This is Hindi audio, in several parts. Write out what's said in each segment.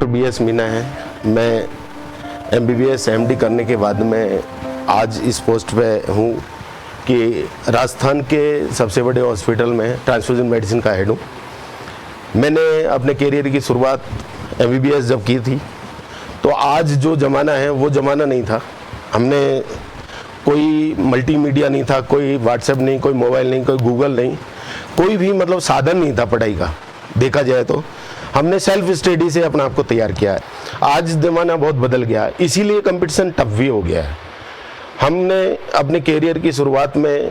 डॉक्टर BS मीना है। मैं MBBS MD करने के बाद मैं आज इस पोस्ट पे हूँ कि राजस्थान के सबसे बड़े हॉस्पिटल में ट्रांसफ्यूजन मेडिसिन का हेड हूँ। मैंने अपने करियर की शुरुआत MBBS जब की थी तो आज जो ज़माना है वो ज़माना नहीं था। हमने कोई मल्टीमीडिया नहीं था, कोई व्हाट्सएप नहीं, कोई मोबाइल नहीं, कोई गूगल नहीं, कोई भी मतलब साधन नहीं था पढ़ाई का। देखा जाए तो हमने सेल्फ स्टडी से अपने आप को तैयार किया है। आज ज़माना बहुत बदल गया है, इसीलिए कंपटीशन टफ भी हो गया है। हमने अपने करियर की शुरुआत में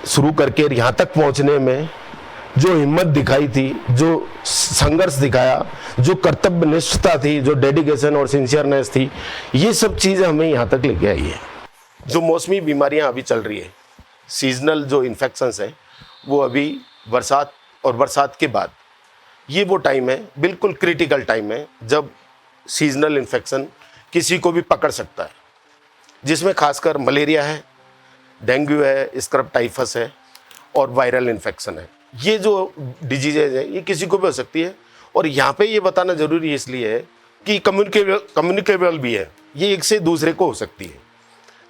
शुरू करके यहाँ तक पहुँचने में जो हिम्मत दिखाई थी, जो संघर्ष दिखाया, जो कर्तव्यनिष्ठता थी, जो डेडिकेशन और सिंसियरनेस थी, ये सब चीज़ें हमें यहाँ तक लेके आई है। जो मौसमी बीमारियाँ अभी चल रही है, सीजनल जो इन्फेक्शंस हैं, वो अभी बरसात और बरसात के बाद ये वो टाइम है, बिल्कुल क्रिटिकल टाइम है जब सीजनल इन्फेक्शन किसी को भी पकड़ सकता है, जिसमें खासकर मलेरिया है, डेंगू है, स्क्रब टाइफस है और वायरल इन्फेक्शन है। ये जो डिजीजेज है ये किसी को भी हो सकती है। और यहाँ पे ये बताना ज़रूरी इसलिए है कि कम्युनिकेबल भी है, ये एक से दूसरे को हो सकती है।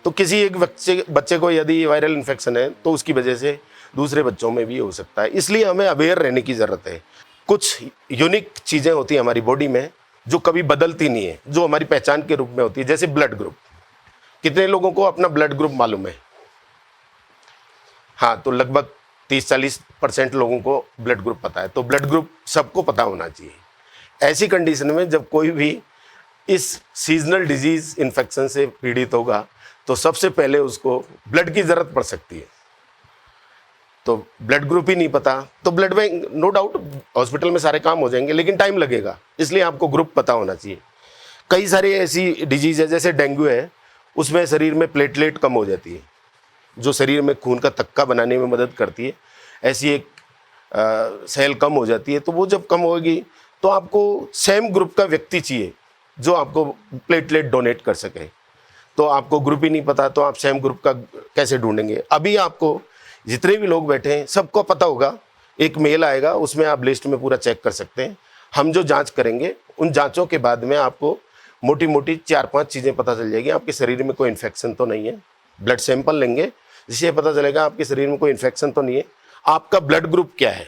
तो किसी एक बच्चे को यदि वायरल इन्फेक्शन है तो उसकी वजह से दूसरे बच्चों में भी हो सकता है। इसलिए हमें अवेयर रहने की ज़रूरत है। कुछ यूनिक चीज़ें होती हैं हमारी बॉडी में जो कभी बदलती नहीं है, जो हमारी पहचान के रूप में होती है, जैसे ब्लड ग्रुप। कितने लोगों को अपना ब्लड ग्रुप मालूम है? हाँ, तो लगभग 30-40% लोगों को ब्लड ग्रुप पता है। तो ब्लड ग्रुप सबको पता होना चाहिए। ऐसी कंडीशन में जब कोई भी इस सीजनल डिजीज इन्फेक्शन से पीड़ित होगा तो सबसे पहले उसको ब्लड की ज़रूरत पड़ सकती है। तो ब्लड ग्रुप ही नहीं पता तो blood bank, no doubt hospital में सारे काम हो जाएंगे लेकिन टाइम लगेगा, इसलिए आपको ग्रुप पता होना चाहिए। कई सारी ऐसी डिजीज है, जैसे डेंगू है, उसमें शरीर में प्लेटलेट कम हो जाती है जो शरीर में खून का थक्का बनाने में मदद करती है। ऐसी एक सेल कम हो जाती है, तो वो जब कम होगी तो आपको सेम ग्रुप का व्यक्ति चाहिए जो आपको प्लेटलेट डोनेट कर सके। तो आपको ग्रुप ही नहीं पता तो आप सेम ग्रुप का कैसे ढूंढेंगे? अभी आपको जितने भी लोग बैठे हैं सबको पता होगा, एक मेल आएगा, उसमें आप लिस्ट में पूरा चेक कर सकते हैं। हम जो जांच करेंगे उन जांचों के बाद में आपको मोटी मोटी 4-5 चीज़ें पता चल जाएगी। आपके शरीर में कोई इन्फेक्शन तो नहीं है। ब्लड सैंपल लेंगे जिससे पता चलेगा आपके शरीर में कोई इन्फेक्शन तो नहीं है। आपका ब्लड ग्रुप क्या है,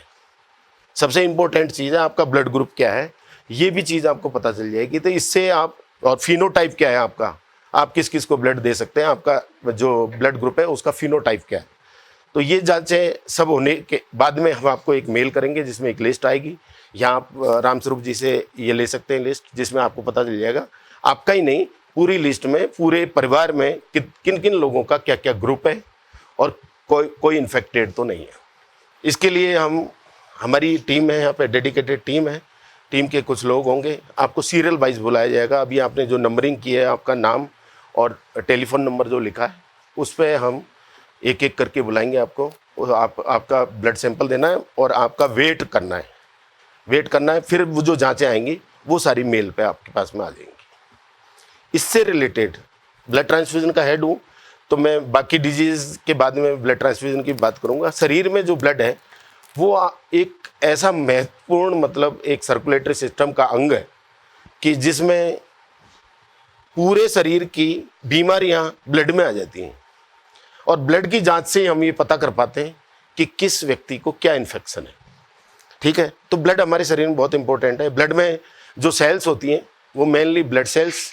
सबसे इंपॉर्टेंट चीज़ है आपका ब्लड ग्रुप क्या है, ये भी चीज़ आपको पता चल जाएगी। तो इससे आप, और फिनोटाइप क्या है आपका, आप किस किस को ब्लड दे सकते हैं, आपका जो ब्लड ग्रुप है उसका फिनोटाइप क्या है। तो ये जांचें सब होने के बाद में हम आपको एक मेल करेंगे जिसमें एक लिस्ट आएगी। यहाँ आप रामस्वरूप जी से ये ले सकते हैं लिस्ट, जिसमें आपको पता चल जाएगा, आपका ही नहीं पूरी लिस्ट में पूरे परिवार में किन किन लोगों का क्या क्या ग्रुप है और कोई इन्फेक्टेड तो नहीं है। इसके लिए हमारी टीम है, यहाँ पे डेडिकेटेड टीम है। टीम के कुछ लोग होंगे, आपको सीरियल वाइज बुलाया जाएगा। अभी आपने जो नंबरिंग की है, आपका नाम और टेलीफोन नंबर जो लिखा है उस पर हम एक एक करके बुलाएंगे आपको। आपका ब्लड सैंपल देना है और आपका वेट करना है। फिर वो जो जांचें आएंगी वो सारी मेल पे आपके पास में आ जाएंगी। इससे रिलेटेड ब्लड ट्रांसफ्यूजन का हेड हूँ तो मैं बाकी डिजीज़ के बाद में ब्लड ट्रांसफ्यूजन की बात करूँगा। शरीर में जो ब्लड है वो एक ऐसा महत्वपूर्ण, मतलब एक सर्कुलेटरी सिस्टम का अंग है कि जिसमें पूरे शरीर की बीमारियां ब्लड में आ जाती हैं। और ब्लड की जांच से हम ये पता कर पाते हैं कि किस व्यक्ति को क्या इन्फेक्शन है। ठीक है, तो ब्लड हमारे शरीर में बहुत इंपॉर्टेंट है। ब्लड में जो सेल्स होती हैं वो mainly blood cells,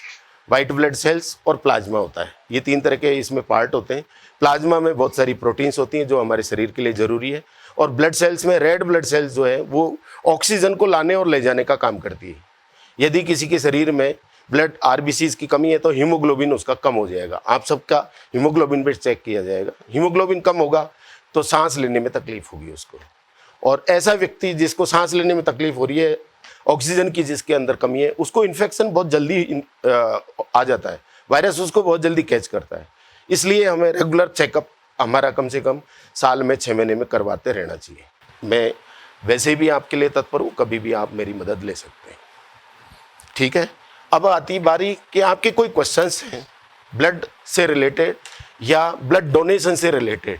white blood cells और प्लाज्मा होता है। ये 3 तरह के इसमें पार्ट होते हैं। प्लाज्मा में बहुत सारी प्रोटीन्स होती हैं जो हमारे शरीर के लिए ज़रूरी है। और ब्लड सेल्स में रेड ब्लड सेल्स जो है वो ऑक्सीजन को लाने और ले जाने का काम करती है। यदि किसी के शरीर में ब्लड RBCs की कमी है तो हीमोग्लोबिन उसका कम हो जाएगा। आप सबका हीमोग्लोबिन भी चेक किया जाएगा। हीमोग्लोबिन कम होगा तो सांस लेने में तकलीफ होगी उसको। और ऐसा व्यक्ति जिसको सांस लेने में तकलीफ हो रही है, ऑक्सीजन की जिसके अंदर कमी है, उसको इन्फेक्शन बहुत जल्दी आ जाता है। वायरस उसको बहुत जल्दी कैच करता है। इसलिए हमें रेगुलर चेकअप हमारा कम से कम साल में 6 महीने में करवाते रहना चाहिए। मैं वैसे भी आपके लिए तत्पर हूँ, कभी भी आप मेरी मदद ले सकते हैं। ठीक है, अब आती बारी कि आपके कोई क्वेश्चंस हैं ब्लड से रिलेटेड या ब्लड डोनेशन से रिलेटेड,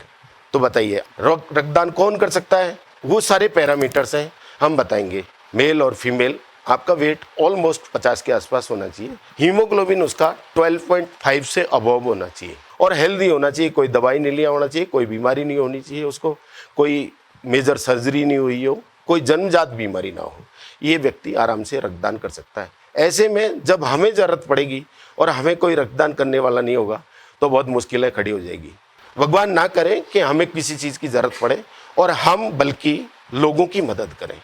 तो बताइए। रक्तदान कौन कर सकता है, वो सारे पैरामीटर्स हैं हम बताएंगे। मेल और फीमेल आपका वेट ऑलमोस्ट 50 के आसपास होना चाहिए, हीमोग्लोबिन उसका 12.5 से अबव होना चाहिए और हेल्दी होना चाहिए, कोई दवाई नहीं लिया होना चाहिए, कोई बीमारी नहीं होनी चाहिए उसको, कोई मेजर सर्जरी नहीं हुई हो, कोई जन्मजात बीमारी ना हो, ये व्यक्ति आराम से रक्तदान कर सकता है। ऐसे में जब हमें ज़रूरत पड़ेगी और हमें कोई रक्तदान करने वाला नहीं होगा तो बहुत मुश्किलें खड़ी हो जाएगी। भगवान ना करें कि हमें किसी चीज़ की ज़रूरत पड़े और हम बल्कि लोगों की मदद करें।